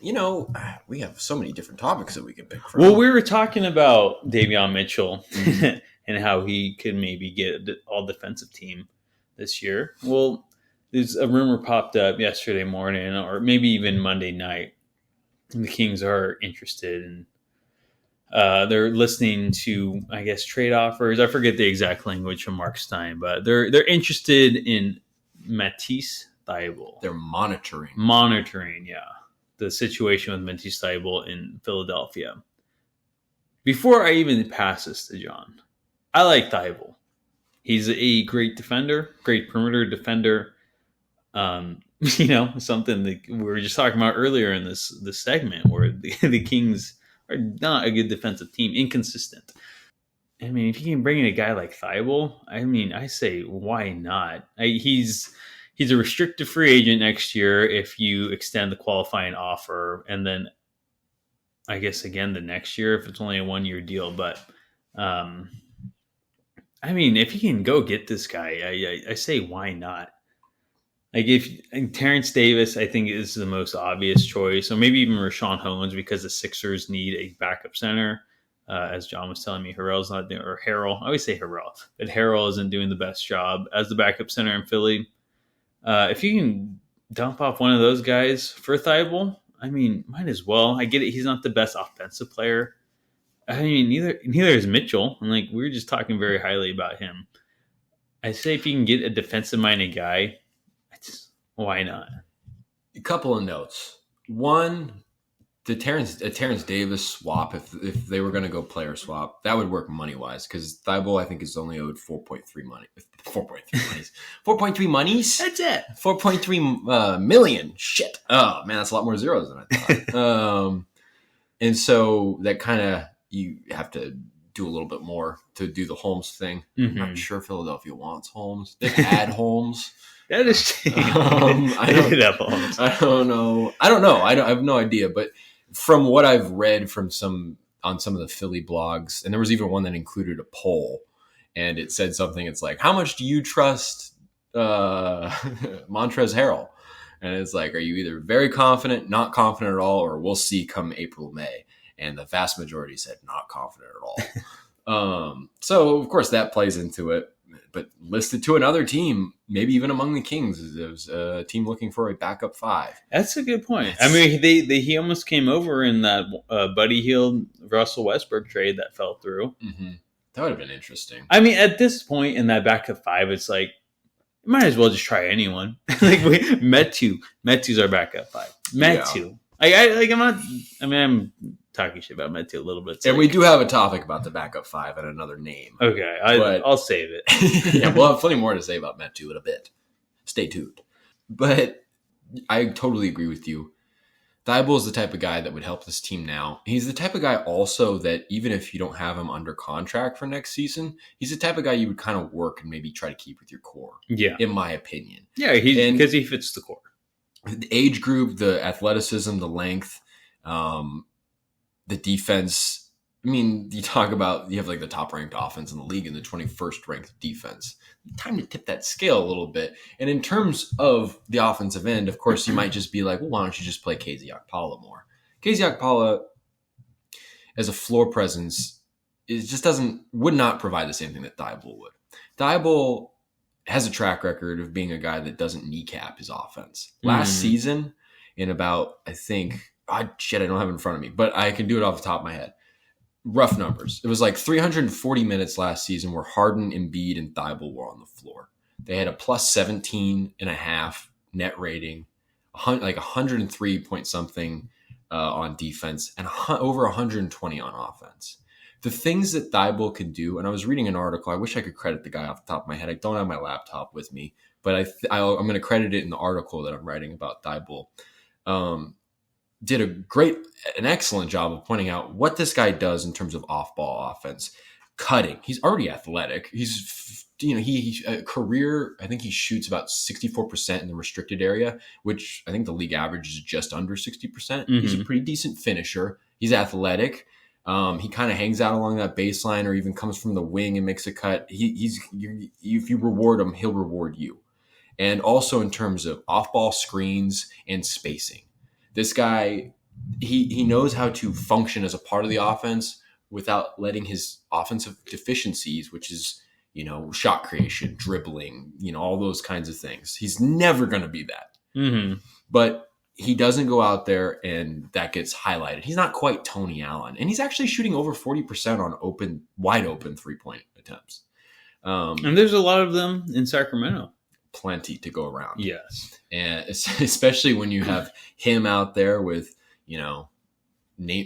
we have so many different topics that we can pick from. Well, we were talking about Davion Mitchell and how he could maybe get an all-defensive team this year. Well, there's a rumor popped up yesterday morning or maybe even Monday night. And the Kings are interested in they're listening to, I guess, trade offers. I forget the exact language from Marc Stein, but they're interested in Matisse Thybulle. They're monitoring, the situation with Matisse Thybulle in Philadelphia. Before I even pass this to John, I like Thybulle. He's a great defender, great perimeter defender. Something that we were just talking about earlier in this segment, where the Kings are not a good defensive team, inconsistent. I mean, if you can bring in a guy like Thybulle, I say why not? He's a restricted free agent next year if you extend the qualifying offer, and then I guess again the next year if it's only a 1-year deal. But if you can go get this guy, I say why not? Like Terrence Davis, I think is the most obvious choice, or maybe even Rashawn Holmes, because the Sixers need a backup center. As John was telling me, Harrell's not doing, or Harrell. I always say Harrell, but Harrell isn't doing the best job as the backup center in Philly. If you can dump off one of those guys for Thybulle, might as well. I get it; he's not the best offensive player. Neither is Mitchell. And we were just talking very highly about him. I say if you can get a defensive-minded guy, why not? A couple of notes. One, the Terrence Davis swap, if they were going to go player swap, that would work money-wise, because Thybulle, I think, is only owed 4.3 money. 4.3 monies? That's it. 4.3 million. Shit. Oh, man, that's a lot more zeros than I thought. And so that kind of, you have to do a little bit more to do the Holmes thing. I'm not sure Philadelphia wants Holmes. They've had Holmes. That is I don't know. I have no idea. But from what I've read from some of the Philly blogs, and there was even one that included a poll, and it said something. It's like, how much do you trust Montrezl Harrell? And it's like, are you either very confident, not confident at all, or we'll see come April, May? And the vast majority said not confident at all. So of course that plays into it. But listed to another team, maybe even among the Kings, there's a team looking for a backup 5. That's a good point. He almost came over in that Buddy Hield Russell Westbrook trade that fell through. Mm-hmm. That would have been interesting. At this point in that backup 5, it's like, you might as well just try anyone. Metu's our backup 5. Metu. Yeah. I'm talking shit about Metu a little bit. And we do have a topic about the backup 5 and another name. Okay, I'll save it. Yeah, we'll have plenty more to say about Metu in a bit. Stay tuned. But I totally agree with you. Thybulle is the type of guy that would help this team now. He's the type of guy also that even if you don't have him under contract for next season, he's the type of guy you would kind of work and maybe try to keep with your core. Yeah. In my opinion. Yeah, because he fits the core. The age group, the athleticism, the length, the defense. You talk about, you have the top ranked offense in the league and the 21st ranked defense. Time to tip that scale a little bit. And in terms of the offensive end, of course, you might just be like, well, why don't you just play KZ Okpala more? KZ Okpala, as a floor presence, it just would not provide the same thing that Thybulle would. Thybulle has a track record of being a guy that doesn't kneecap his offense. Last season, in about, I think, I don't have it in front of me, but I can do it off the top of my head. Rough numbers. It was 340 minutes last season where Harden, Embiid, and Thybulle were on the floor. They had a plus 17.5 net rating, 103 point something on defense, and over 120 on offense. The things that Thybulle could do, and I was reading an article. I wish I could credit the guy off the top of my head. I don't have my laptop with me, but I'm going to credit it in the article that I'm writing about Thybulle. Did an excellent job of pointing out what this guy does in terms of off-ball offense. Cutting. He's already athletic. He's, career, I think he shoots about 64% in the restricted area, which I think the league average is just under 60%. Mm-hmm. He's a pretty decent finisher. He's athletic. He kind of hangs out along that baseline or even comes from the wing and makes a cut. If you reward him, he'll reward you. And also in terms of off-ball screens and spacing. This guy he knows how to function as a part of the offense without letting his offensive deficiencies, which is, shot creation, dribbling, all those kinds of things. He's never going to be that. Mm-hmm. But he doesn't go out there and that gets highlighted. He's not quite Tony Allen. And he's actually shooting over 40% on wide open 3-point attempts. And there's a lot of them in Sacramento. Plenty to go around. Yes. And especially when you have him out there with,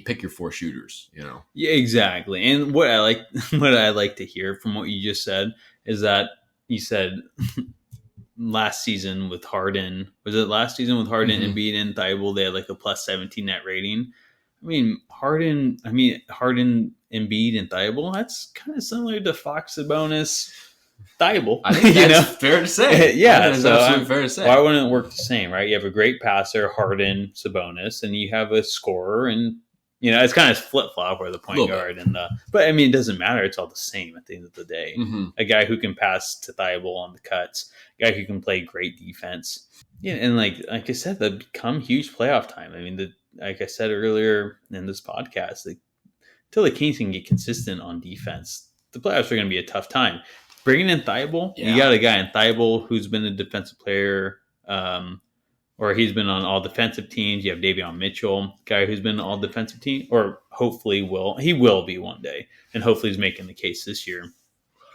pick your 4 shooters, Yeah, exactly. And what I like to hear from what you just said is that you said last season with Harden, Embiid, and Thybulle, they had like a plus 17 net rating. Harden, Embiid, and Thybulle, that's kind of similar to Fox, Sabonis, Thybulle. I think that's fair to say. Yeah, that's absolutely fair to say. Why wouldn't it work the same, right? You have a great passer, Harden, Sabonis, and you have a scorer, and it's kind of flip-flop where the point guard but it doesn't matter. It's all the same at the end of the day. Mm-hmm. A guy who can pass to Thybulle on the cuts, a guy who can play great defense. Yeah, and like I said, they become huge playoff time. Like I said earlier in this podcast, until the Kings can get consistent on defense, the playoffs are going to be a tough time. Bringing in Thybulle, you got a guy in Thybulle who's been a defensive player, or he's been on all defensive teams. You have Davion Mitchell, guy who's been on all defensive team, or hopefully will be one day, and hopefully he's making the case this year.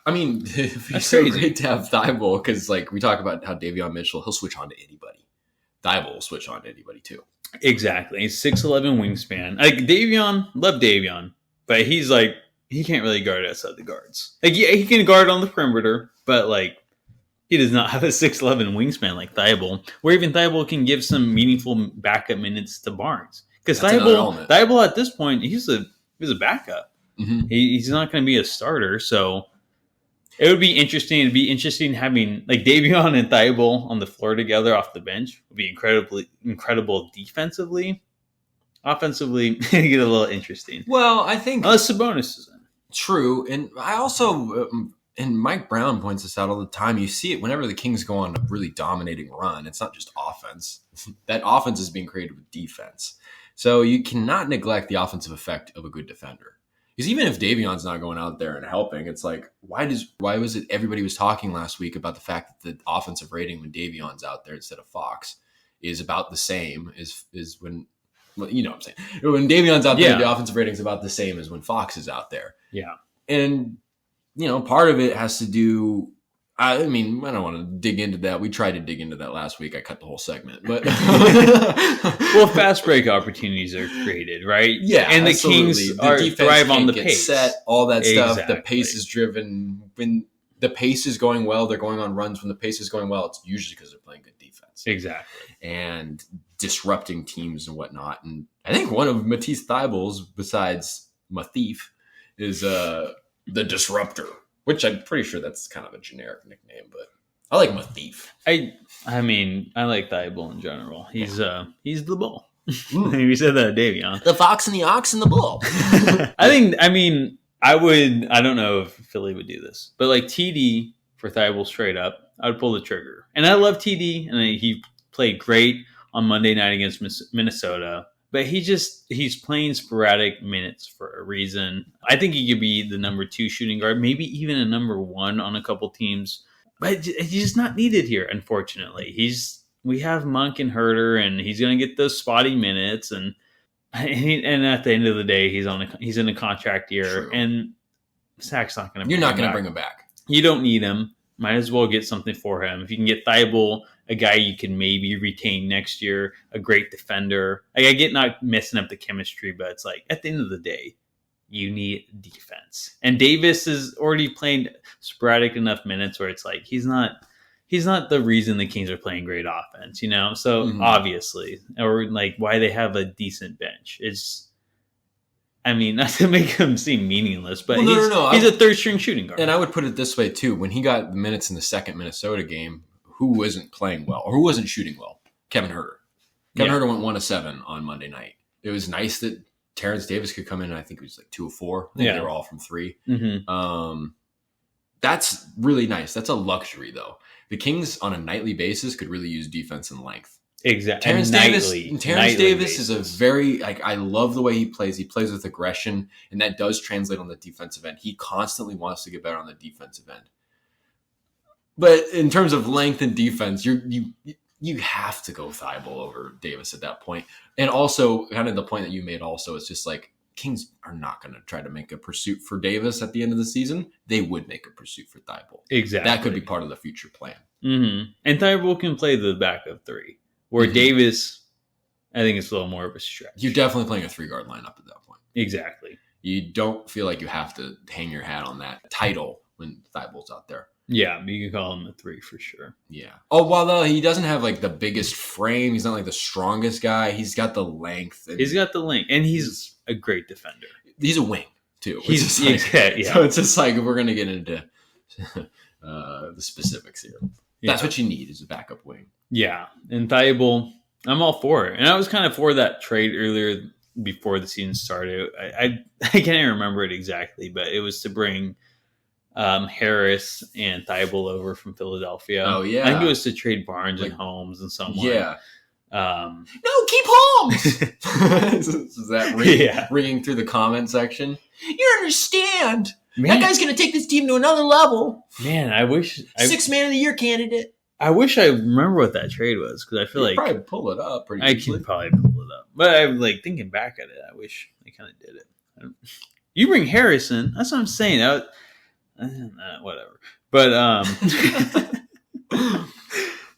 It's so great to have Thybulle because, we talk about how Davion Mitchell, he'll switch on to anybody. Thybulle will switch on to anybody too. Exactly. He's 6'11" wingspan. Davion, love Davion, but he's he can't really guard outside the guards. He can guard on the perimeter, but he does not have a 6'11" wingspan like Thybulle, where even Thybulle can give some meaningful backup minutes to Barnes. Because Thybulle at this point, he's a backup. Mm-hmm. He's not going to be a starter, so it would be interesting. It'd be interesting having Davion and Thybulle on the floor together off the bench. Would be incredible defensively. Offensively, it get a little interesting. Well, I think unless Sabonis is in. True, and I also and Mike Brown points this out all the time. You see it whenever the Kings go on a really dominating run. It's not just offense. That offense is being created with defense. So you cannot neglect the offensive effect of a good defender. Because even if Davion's not going out there and helping, it's why was it everybody was talking last week about the fact that the offensive rating when Davion's out there instead of Fox is about the same as when, you know what I'm saying. When Davion's out there, the offensive rating is about the same as when Fox is out there. Yeah. And, part of it has to do, I don't want to dig into that. We tried to dig into that last week. I cut the whole segment. But well, fast break opportunities are created, right? Yeah, and the absolutely. Kings thrive on the pace. Set, all that stuff. The pace is driven. When the pace is going well, they're going on runs. When the pace is going well, it's usually because they're playing good defense. Exactly. And disrupting teams and whatnot. And I think one of Matisse Thybulle's, besides Mathief, is the disruptor, which I'm pretty sure that's kind of a generic nickname, but I like Mathief. I like Thybulle in general. He's the bull. You said that, Davion. The fox and the ox and the bull. I don't know if Philly would do this, but TD for Thybulle straight up, I would pull the trigger. And I love TD, and he played great on Monday night against Minnesota. But he's playing sporadic minutes for a reason. I think he could be the number 2 shooting guard, maybe even a number 1 on a couple teams. But he's just not needed here, unfortunately. We have Monk and Herter, and he's going to get those spotty minutes. And at the end of the day, he's in a contract year, True. And Sac's not going to. You're not going to bring him back. You don't need him. Might as well get something for him. If you can get Thybulle, a guy you can maybe retain next year, a great defender. I get not messing up the chemistry, but it's at the end of the day, you need defense. And Davis is already playing sporadic enough minutes where it's he's not the reason the Kings are playing great offense, So obviously, or why they have a decent bench. Not to make him seem meaningless, but he's a third-string shooting guard. And I would put it this way, too. When he got the minutes in the second Minnesota game, who wasn't playing well or who wasn't shooting well? Kevin Herter. Kevin Herter went 1 of 7 on Monday night. It was nice that Terrence Davis could come in, and I think it was 2 of 4. I think they were all from 3. Mm-hmm. That's really nice. That's a luxury, though. The Kings, on a nightly basis, could really use defense and length. Exactly. Terrence Davis is a very, like, I love the way he plays. He plays with aggression, and that does translate on the defensive end. He constantly wants to get better on the defensive end. But in terms of length and defense, you have to go Thybulle over Davis at that point. And also, kind of the point that you made also, it's just like, Kings are not going to try to make a pursuit for Davis at the end of the season. They would make a pursuit for Thybulle. Exactly. That could be part of the future plan. Mm-hmm. And Thybulle can play the backup three. Where Davis, I think it's a little more of a stretch. You're definitely playing a 3-guard lineup at that point. Exactly. You don't feel like you have to hang your hat on that title when Thybulle's out there. Yeah, you can call him a 3 for sure. Yeah. Oh, well, though, he doesn't have like the biggest frame. He's not like the strongest guy. He's got the length. He's got the length, and he's a great defender. He's a wing too. He's like, yeah. So it's just like, we're going to get into the specifics here. That's what you need, is a backup wing. Yeah, and Thybulle, I'm all for it. And I was kind of for that trade earlier before the season started. I can't even remember it exactly, but it was to bring Harris and Thybulle over from Philadelphia. Oh, yeah. I think it was to trade Barnes and Holmes and someone. Yeah. No, keep Holmes! Is that ringing through the comment section? You don't understand. Man, that guy's going to take this team to another level. Man, I wish... Sixth Man of the Year candidate. I wish I remember what that trade was, because I feel like... probably pull it up pretty easily. I can probably pull it up. But I'm like, thinking back at it, I wish I kind of did it. You bring Harrison. That's what I'm saying. Whatever. But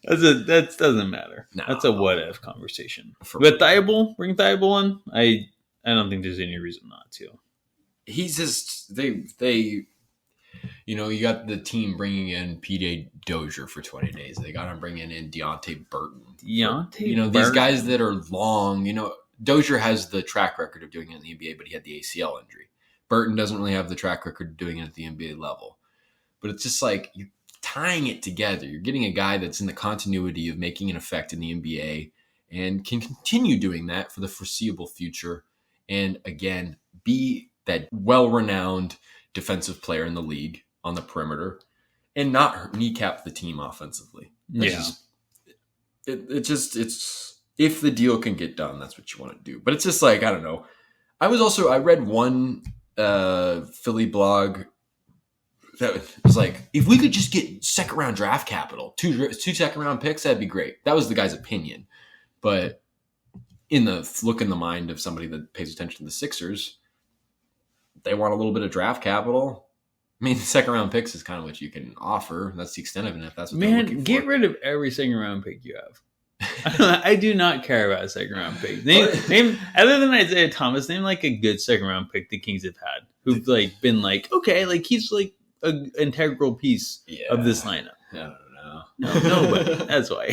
that doesn't matter. No, that's a what-if conversation. But Thybulle, bring Thybulle in, I don't think there's any reason not to. He's just... They you got the team bringing in P.J. Dozier for 20 days. They got him bringing in Deontay Burton. These guys that are long. Dozier has the track record of doing it in the NBA, but he had the ACL injury. Burton doesn't really have the track record of doing it at the NBA level. But it's just like, you're tying it together. You're getting a guy that's in the continuity of making an effect in the NBA and can continue doing that for the foreseeable future. And again, be that well-renowned defensive player in the league on the perimeter and not kneecap the team offensively. It's if the deal can get done, that's what you want to do. But it's just like, I don't know. I read one Philly blog that was like, if we could just get second round draft capital, two second round picks, that'd be great. That was the guy's opinion. But in the mind of somebody that pays attention to the Sixers, they want a little bit of draft capital. I mean, second round picks is kind of what you can offer. That's the extent of it. If that's what they're looking for. Get rid of every second round pick you have. I do not care about a second round pick. Name other than Isaiah Thomas, name like a good second round pick the Kings have had, who've like been like, okay, like he's like an integral piece of this lineup. I don't know. No, but that's why.